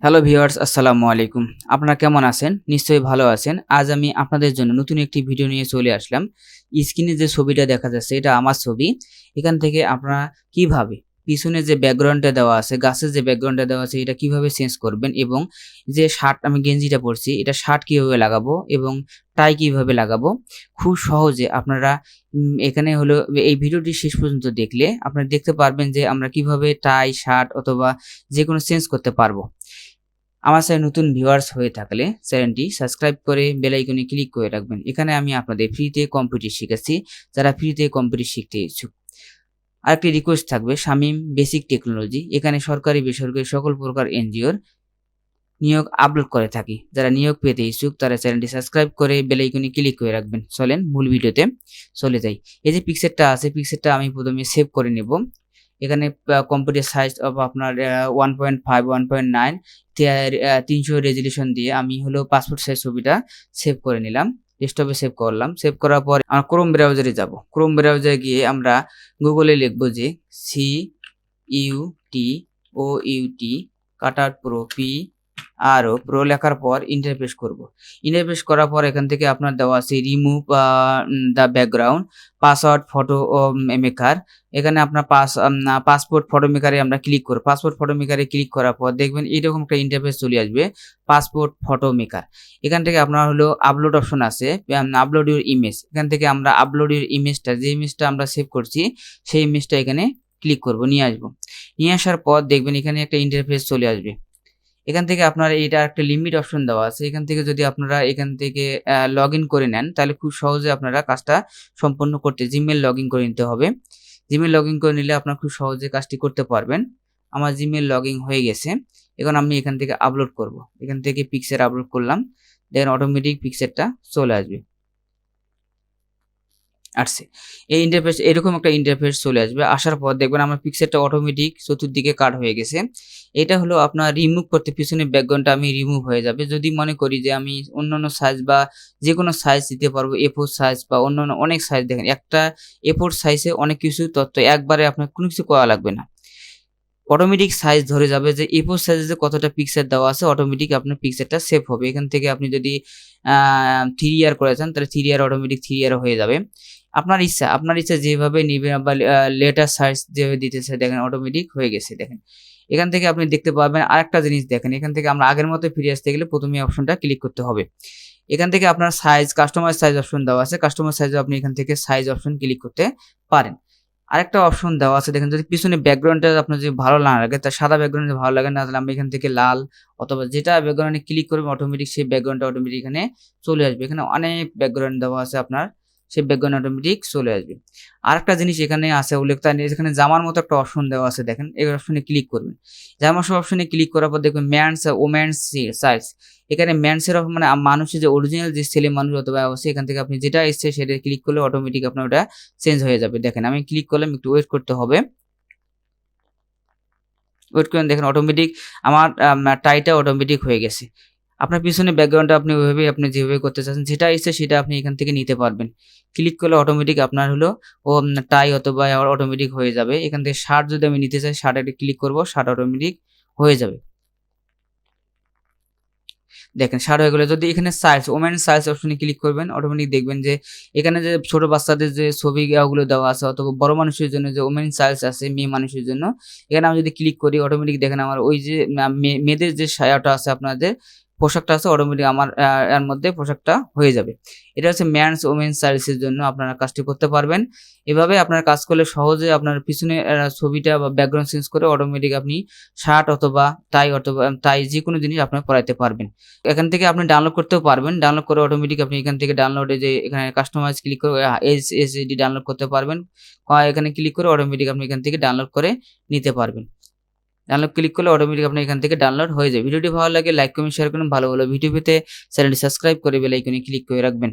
Hello viewers, আসসালামু আলাইকুম। আপনারা কেমন আছেন? নিশ্চয়ই ভালো আছেন। আজ আমি আপনাদের জন্য নতুন একটি ভিডিও নিয়ে চলে আসলাম। স্ক্রিনে যে ছবিটা দেখা যাচ্ছে এটা আমার ছবি। এখান থেকে আপনারা কিভাবে পিছনে যে ব্যাকগ্রাউন্ডটা দেওয়া আছে, গাছের যে ব্যাকগ্রাউন্ডটা দেওয়া আছে এটা কিভাবে চেঞ্জ করবেন এবং যে শার্ট আমি গেঞ্জিটা পরছি এটা শার্ট কিভাবে লাগাবো এবং টাই কিভাবে লাগাবো খুব সহজে আপনারা এখানে হলো এই ভিডিওটি শেষ পর্যন্ত দেখলে আপনারা দেখতে পারবেন যে আমরা কিভাবে টাই, শার্ট অথবা যেকোনো চেঞ্জ করতে পারবো। আমার চ্যানেলে নতুন ভিউয়ার্স হয়ে থাকলে চ্যানেলটি সাবস্ক্রাইব করে বেল আইকনে ক্লিক করে রাখবেন। এখানে আমি আপনাদের ফ্রিতে কম্পিউটার শিখাচ্ছি, যারা ফ্রিতে কম্পিউটার শিখতে ইচ্ছুক। আরেকটি রিকোয়েস্ট থাকবে, শামিম বেসিক টেকনোলজি এখানে সরকারি বেসরকারি সকল প্রকার এনজিওর নিয়োগ আপলোড করে থাকি। যারা নিয়োগ পেতে ইচ্ছুক তারা চ্যানেলটি সাবস্ক্রাইব করে বেল আইকনে ক্লিক করে রাখবেন। চলেন মূল ভিডিওতে চলে যাই। এই যে পিকচারটা আছে, পিকচারটা আমি প্রথমে সেভ করে নেব। এখানে কম্পিউটার সাইজ আপনার 1.5 1.9 300 রেজোলিউশন দিয়ে আমি হলো পাসপোর্ট সাইজ ছবিটা সেভ করে নিলাম। ডেস্কটপে সেভ করলাম। সেভ করার পর আমরা ক্রোম ব্রাউজারে যাব। ক্রোম ব্রাউজারে গিয়ে আমরা গুগলে লিখব যে CUTOUT কাটার প্রো প্রো লেখার পর ইন্টারফেস করব। ইন্টারফেস করার পর এখান থেকে আপনার দেওয়া আছে remove the background, password photo maker. এখানে আপনার পাসপোর্ট ফটো মেকারে আমরা ক্লিক করব। পাসপোর্ট ফটো মেকারে ক্লিক করার পর দেখবেন এইরকম একটা ইন্টারফেস চলে আসবে, পাসপোর্ট ফটো মেকার। এখান থেকে আপনার হলো আপলোড অপশন আছে, আপলোড ইউর ইমেজ। এখান থেকে আমরা আপলোড ইউর ইমেজটা, যে ইমেজটা আমরা সেভ করছি সেই ইমেজটা এখানে ক্লিক করব, নিয়ে আসবো। নিয়ে আসার পর দেখবেন এখানে একটা ইন্টারফেস চলে আসবে। এখান থেকে আপনার এটা একটা লিমিট অপশন দেওয়া আছে। এখান থেকে যদি আপনারা এখান থেকে লগইন করে নেন তাহলে খুব সহজে আপনারা কাজটা সম্পন্ন করতে জিমেইল লগইন করে নিতে হবে। জিমেইল লগইন করে নিলে আপনারা খুব সহজে কাজটি করতে পারবেন। আমার জিমেইল লগইন হয়ে গেছে। এখন আমি এখান থেকে আপলোড করব। এখান থেকে পিকচার আপলোড করলাম। দেখেন অটোমেটিক পিকচারটা চলে আসবে। আসছে। এই ইন্টারফেস এরকম একটা ইন্টারফেস চলে আসবে। আসার পর দেখবেন আমার পিকচারটা অটোমেটিক চতুর্দিকে কাট হয়ে গেছে। এটা হলো আপনার রিমুভ করতে, পিছনের ব্যাকগ্রাউন্ডটা আমি রিমুভ হয়ে যাবে। যদি মনে করি যে আমি অন্যান্য সাইজ বা যেকোনো সাইজ দিতে পারবো, A4 সাইজ বা অন্যান্য অনেক সাইজ, দেখেন একটা A4 সাইজে অনেক কিছু তথ্য একবারে আপনার কোনো কিছু করা লাগবে না। অটোমেটিক সাইজ ধরে যাবে যে A4 সাইজে যে কতটা পিকচার দেওয়া আছে, অটোমেটিক আপনার পিকচারটা সেভ হবে। এখান থেকে আপনি যদি 3 করে চান তাহলে 3 অটোমেটিক 3 হয়ে যাবে। আপনার ইচ্ছা যেভাবে নিবেন বা লেটার সাইজ যেভাবে দিতে চাই দেখেন অটোমেটিক হয়ে গেছে দেখেন। এখান থেকে আপনি দেখতে পাবেন আরেকটা জিনিস দেখেন, এখান থেকে আমরা আগের মতো ফিরে আসতে গেলে প্রথমে এই অপশনটা ক্লিক করতে হবে। এখান থেকে আপনার সাইজ, কাস্টমাইজ সাইজ অপশন দেওয়া আছে। কাস্টমাইজ সাইজে আপনি এখান থেকে সাইজ অপশন ক্লিক করতে পারেন। আরেকটা অপশন দেওয়া আছে দেখেন, যদি পিছনে ব্যাকগ্রাউন্ডটা আপনার যদি ভালো না লাগে, তার সাদা ব্যাকগ্রাউন্ড ভালো লাগে না, তাহলে আমরা এখান থেকে লাল অথবা যেটা ব্যাকগ্রাউন্ডে ক্লিক করবেন অটোমেটিক সেই ব্যাকগ্রাউন্ডটা অটোমেটিক এখানে চলে আসবে। এখানে অনেক ব্যাকগ্রাউন্ড দেওয়া আছে আপনার, সেই ব্যাকগ্রাউন্ড অটোমেটিক চলে আসবে। আরেকটা জিনিস এখানে আছে উল্লেখ, তার এখানে জামার মতো একটা অপশন দেওয়া আছে দেখেন, এই অপশনে ক্লিক করবেন। জামার অপশনে ক্লিক করার পর দেখবেন ম্যানস ওমেন্স সাইজ। এখানে ম্যানসের মানে মানুষের যে অরিজিনাল যে ছেলে মানুষ অথবা অবশ্যই এখান থেকে আপনি যেটা এসছে সেটা ক্লিক করলে অটোমেটিক আপনার ওটা চেঞ্জ হয়ে যাবে। দেখেন আমি ক্লিক করলাম, একটু ওয়েট করতে হবে। ওয়েট করেন, দেখেন অটোমেটিক আমার টাইটা অটোমেটিক হয়ে গেছে। আপনার পিছনে ব্যাকগ্রাউন্ডটা আপনি ওইভাবেই আপনি যেভাবে করতে চাচ্ছেন যেটা ইচ্ছে সেটা আপনি এখান থেকে নিতে পারবেন। ক্লিক করলে অটোমেটিক আপনার হলো টাই অথবা অটোমেটিক হয়ে যাবে। এখান থেকে শার্ট যদি আমি নিতে চাই শার্টে ক্লিক করব, শার্ট অটোমেটিক হয়ে যাবে। দেখেন শার্ট হয়ে গেলে যদি এখানে সাইজ, ওমেন সাইজ অপশনে ক্লিক করবেন অটোমেটিক দেখবেন যে এখানে যে ছোট বাচ্চাদের যে ছবিগুলো দেওয়া আছে অথবা বড় মানুষের জন্য যে ওমেন সাইজ আছে মেয়ে মানুষের জন্য, এখানে আমি যদি ক্লিক করি অটোমেটিক দেখেন আমার ওই যে মেয়েদের যে সায়াটা আছে আপনাদের পোশাকটা আছে অটোমেটিক আমার এর মধ্যে পোশাকটা হয়ে যাবে। এটা হচ্ছে মেন্স ওমেন সাইজের জন্য আপনারা কাজটি করতে পারবেন। এভাবে আপনার কাজ করলে সহজে আপনার পিছনে ছবিটা বা ব্যাকগ্রাউন্ড চেঞ্জ করে অটোমেটিক আপনি শার্ট অথবা টাই যেকোনো জিনিস আপনার পরাইতে পারবেন। এখান থেকে আপনি ডাউনলোড করতেও পারবেন। ডাউনলোড করে অটোমেটিক আপনি এখান থেকে ডাউনলোডে যে এখানে কাস্টমাইজ ক্লিক করে এসএসডি ডাউনলোড করতে পারবেন। এখানে ক্লিক করে অটোমেটিক আপনি এখান থেকে ডাউনলোড করে নিতে পারবেন। ডাউনলোড ক্লিক করলে অটোমেটিক আপনার এখান থেকে ডাউনলোড হয়ে যাবে। ভিডিওটি ভালো লাগে লাইক কমেন্ট শেয়ার করুন। ভালো ভিডিও পেতে চ্যানেলটি সাবস্ক্রাইব করে বেল আইকনে ক্লিক করে রাখবেন।